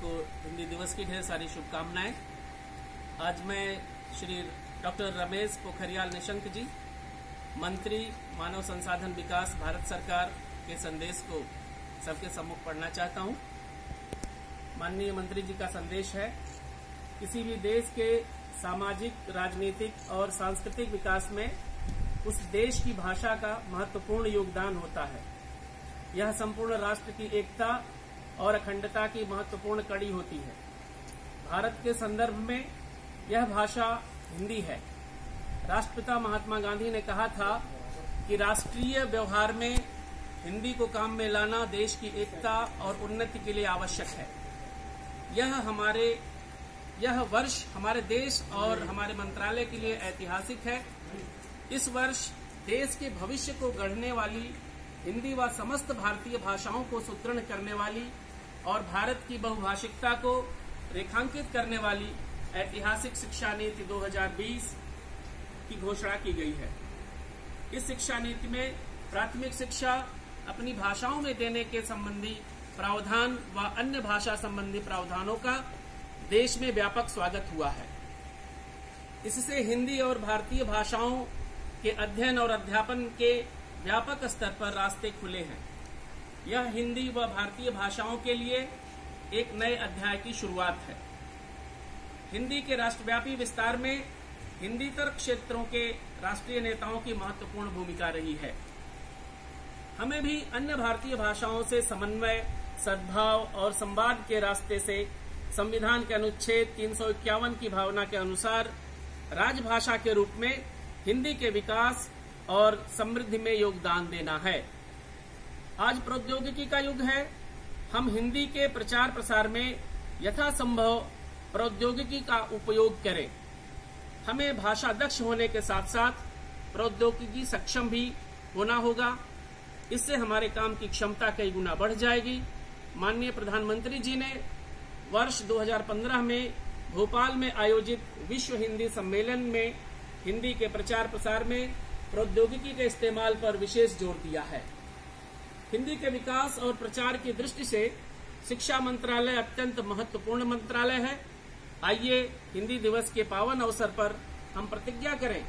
सबको हिंदी दिवस की ढेर सारी शुभकामनाएं। आज मैं श्री डॉक्टर रमेश पोखरियाल निशंक जी, मंत्री मानव संसाधन विकास, भारत सरकार के संदेश को सबके सम्मुख पढ़ना चाहता हूं। माननीय मंत्री जी का संदेश है, किसी भी देश के सामाजिक, राजनीतिक और सांस्कृतिक विकास में उस देश की भाषा का महत्वपूर्ण योगदान होता है। यह संपूर्ण राष्ट्र की एकता और अखंडता की महत्वपूर्ण कड़ी होती है। भारत के संदर्भ में यह भाषा हिंदी है। राष्ट्रपिता महात्मा गांधी ने कहा था कि राष्ट्रीय व्यवहार में हिंदी को काम में लाना देश की एकता और उन्नति के लिए आवश्यक है। यह वर्ष हमारे देश और हमारे मंत्रालय के लिए ऐतिहासिक है। इस वर्ष देश के भविष्य को गढ़ने वाली, हिंदी व समस्त भारतीय भाषाओं को सुदृढ़ करने वाली और भारत की बहुभाषिकता को रेखांकित करने वाली ऐतिहासिक शिक्षा नीति 2020 की घोषणा की गई है। इस शिक्षा नीति में प्राथमिक शिक्षा अपनी भाषाओं में देने के संबंधी प्रावधान व अन्य भाषा संबंधी प्रावधानों का देश में व्यापक स्वागत हुआ है। इससे हिंदी और भारतीय भाषाओं के अध्ययन और अध्यापन के व्यापक स्तर पर रास्ते खुले हैं। यह हिंदी व भारतीय भाषाओं के लिए एक नए अध्याय की शुरुआत है। हिंदी के राष्ट्रव्यापी विस्तार में हिंदीतर क्षेत्रों के राष्ट्रीय नेताओं की महत्वपूर्ण भूमिका रही है। हमें भी अन्य भारतीय भाषाओं से समन्वय, सद्भाव और संवाद के रास्ते से संविधान के अनुच्छेद 351 की भावना के अनुसार राजभाषा के रूप में हिंदी के विकास और समृद्धि में योगदान देना है। आज प्रौद्योगिकी का युग है। हम हिंदी के प्रचार प्रसार में यथासंभव प्रौद्योगिकी का उपयोग करें। हमें भाषा दक्ष होने के साथ साथ प्रौद्योगिकी सक्षम भी होना होगा। इससे हमारे काम की क्षमता कई गुना बढ़ जाएगी। माननीय प्रधानमंत्री जी ने वर्ष 2015 में भोपाल में आयोजित विश्व हिंदी सम्मेलन में हिंदी के प्रचार प्रसार में प्रौद्योगिकी के इस्तेमाल पर विशेष जोर दिया है। हिंदी के विकास और प्रचार की दृष्टि से शिक्षा मंत्रालय अत्यंत महत्वपूर्ण मंत्रालय है। आइए हिंदी दिवस के पावन अवसर पर हम प्रतिज्ञा करें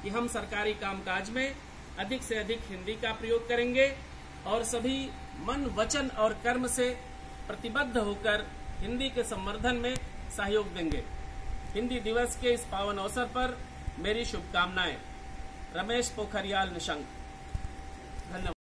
कि हम सरकारी कामकाज में अधिक से अधिक हिंदी का प्रयोग करेंगे और सभी मन, वचन और कर्म से प्रतिबद्ध होकर हिंदी के संवर्धन में सहयोग देंगे। हिंदी दिवस के इस पावन अवसर पर मेरी शुभकामनाएं। रमेश पोखरियाल निशंक। धन्यवाद।